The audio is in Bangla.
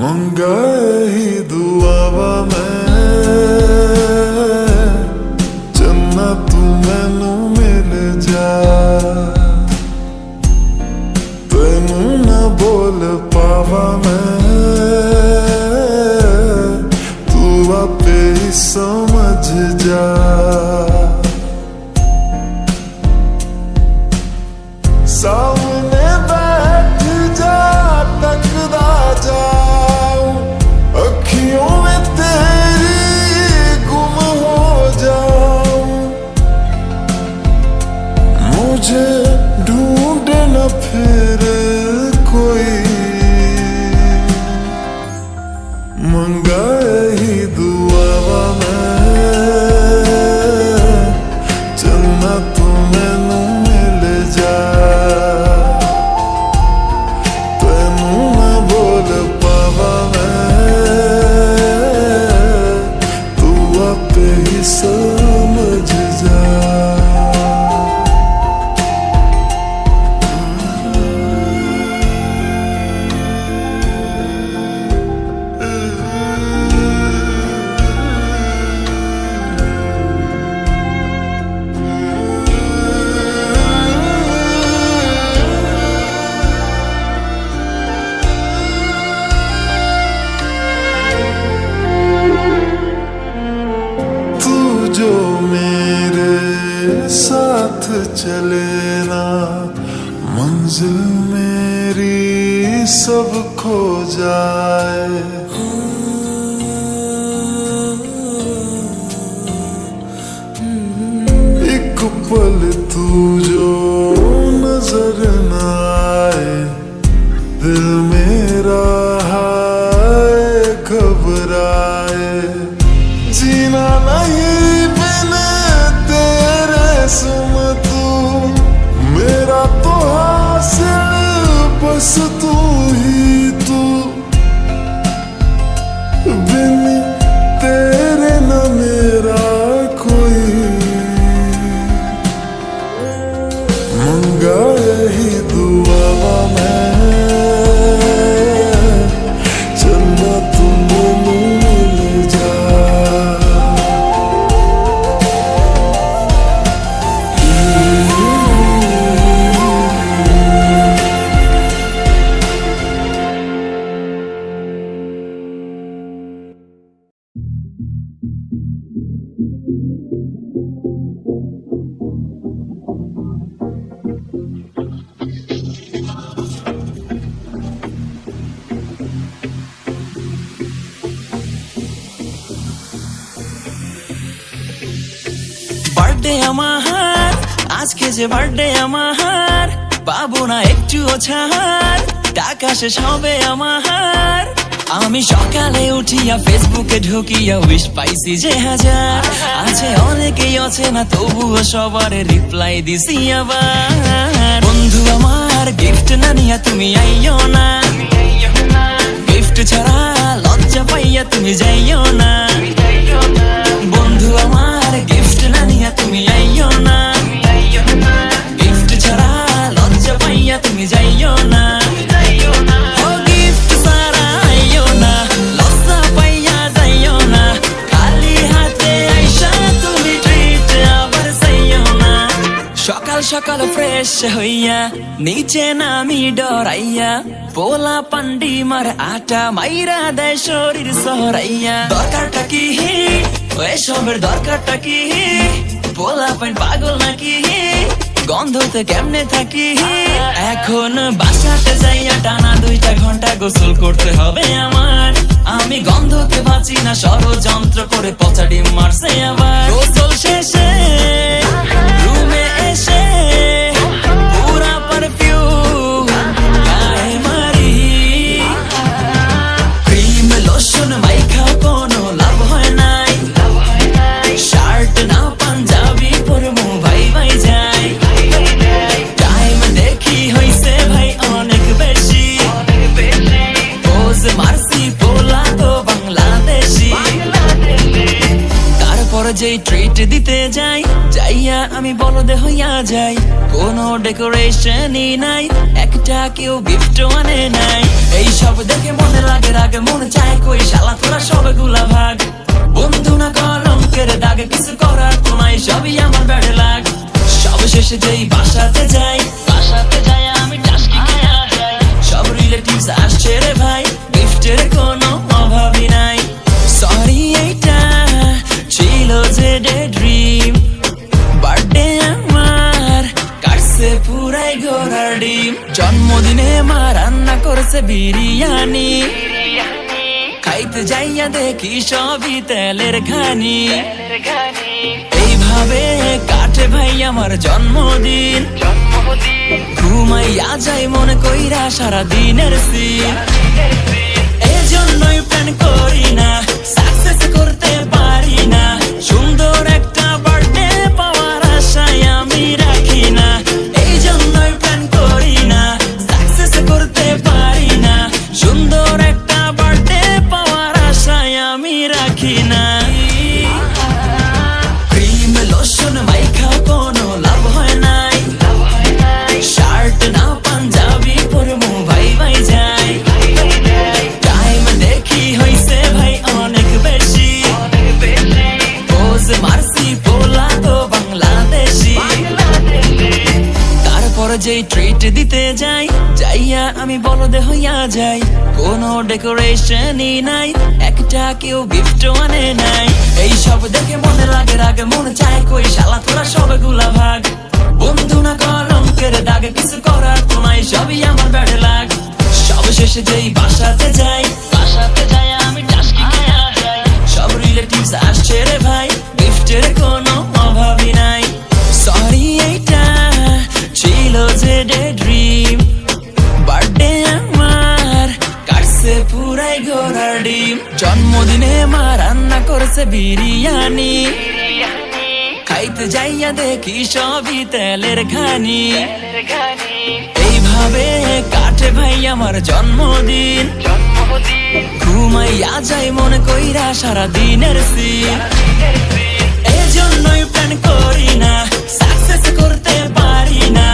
मंगा ही दुआवा मैं चन्ना तू मैनू मिल जा तेनू ना बोल पावा मैं तू आपे ही समझ जा सामने बैठ जा तकदा जाऊं अखियों में तेरी गुम हो जाऊं मुझे ढूंढे न फिर कोई मंगा ही दुआवा मैं चन्ना तू मैनू मिल जा समझ जा जो मेरे साथ चले ना मंजिल मेरी सब खो जाए एक पल तू जो नजर न आए दिल मेरा हाय घबराए जीना नहीं सुन तू मेरा तो हासिल बस तू ही तू बिन तेरे न मेरा कोई मंगा यही दुआवा मैं चन्ना तू मैनू मिल जा বার্থডে আমার আজকে যে বার্থডে আমার পাবো না একটুও ছাড় টাকা শেষ হবে আমার আমি সকালে উঠিয়া ফেসবুকে ঢুকিয়া উইশ পাইছি যে হাজার আছে অনেকেই আছে না তবুও সবার রিপ্লাই দিছি আবার বন্ধু আমার গিফট না নিয়া তুমি আইও না গিফট ছাড়া লজ্জা পাইয়া তুমি যাইও না বন্ধু আমার গিফট না নিয়া তুমি আইও না গিফট ছাড়া লজ্জা পাইয়া তুমি যাইও না ও গিফট ছাড়া আইও না লজ্জা পাইয়া যাইও না খালি হাতে আইসা তুমি ট্রিট আবার চাইও না সকাল সকাল ফ্রেশ হইয়া নিচে নামি ডরাইয়া পোলা পান্ডি মার আটা মাইরা দেয় শরীর সহরাইয়া দরকারটা কি এসবের দরকারটা কি পোলা পান পাগল নাকি গন্ধতে কেমনে থাকি এখন বাসাতে যাইয়া টানা 2টা ঘন্টা গোসল করতে হবে আমার আমি গন্ধতে বাঁচি না ষড়যন্ত্র করে পচা ডিম মারছে আবার গোসল শেষে রুমে এসে পুরা পারফিউম গায়ে মারি ক্রিম লোশন মাইখা কোনো লাভ হয় নাই শার্ট না পাঞ্জাবি পরমু ভাই ভাই যাই টাইম দেখি হইছে ভাই অনেক বেশি পোজ মারছি পোলা তো বাংলাদেশি তারপর যেই ট্রিট দিতে যাই যাইয়া আমি বলদ হইয়া যাই কোনো ডেকোরেশনই নাই একটা কেউ গিফট আনে নাই এই সব দেখে মনে লাগে আগে মনে চায় কই শালা তোরা সবগুলা ভাগ। বন্ধু না কলঙ্কের দাগে কিছু করার তো নাই, সবই আমার ব্যাডে লাগ। সব শেষে যেই বাসাতে যাই আমি টাস্কি খায়া যাই। সব রিলেটিভস আসছে রে ভাই, গিফটের কোনো অভাবই নাই। সরি এইটা ছিল যে ডে ড্রিম, বার্থডে আমার কাটছে পুরাই ঘোড়ার ডিম। জন্মদিনে মা রান্না করেছে বিরিয়ানি, খাইতে যাইয়া দেখি সবই তেলের ঘানি। এইভাবে কাটে ভাই আমার জন্মদিন, ঘুমাইয়া যাই মনে কইরা সারা দিনের সিন। এজন্যই প্ল্যান করি না, সাকসেস করতে পারি না, সুন্দর একটা বার্থডে পাওয়ার আশায় আমি রাখি না। এই জন্যই প্ল্যান করি না, সাকসেস করতে পারি না, সুন্দর একটা বার্থডে পাওয়ার আশায় আমি রাখি না। ক্রিম লোশন মাইখা কোনো লাভ হয় নাই, শার্ট না পাঞ্জাবি পরে ভাই ভাই যাই। টাইম দেখি হইছে ভাই অনেক বেশি, পোজ মারছি পোলা তো বাংলাদেশি। তারপর যেই ট্রিট দিতে যাই, যাইয়া আমি বলদে হইয়া যাই। কোনো ডেকোরেশনই নাই, একটা কেউ গিফট আনে নাই। এই সব দেখে মনে লাগে রাগে মনে চায় কই শালা তোরা সবগুলা ভাগ। বন্ধু না কলঙ্কের দাগে কিছু করার তো নাই, সবই আমার ব্যাডে লাগ। সব শেষে যেই বাসাতে যাই আমি টাস্কি খায়া যাই। সব রিলেটিভস আসছে রে ভাই, গিফটের কোনো অভাবই নাই। সরি এইটা ছিল যে ডে ড্রিম, বার্থডে আমার কাটছে পুরাই ঘোড়ার ডিম। জন্মদিনে মা রান্না করেছে বিরিয়ানি, খাইতে যাইয়া দেখি সবই তেলের ঘানি। এইভাবে কাটে ভাই আমার জন্মদিন, ঘুমাইয়া যাই মনে কইরা সারা দিনের সিন। এজন্যই প্ল্যান করি না, সাকসেস করতে পারি না,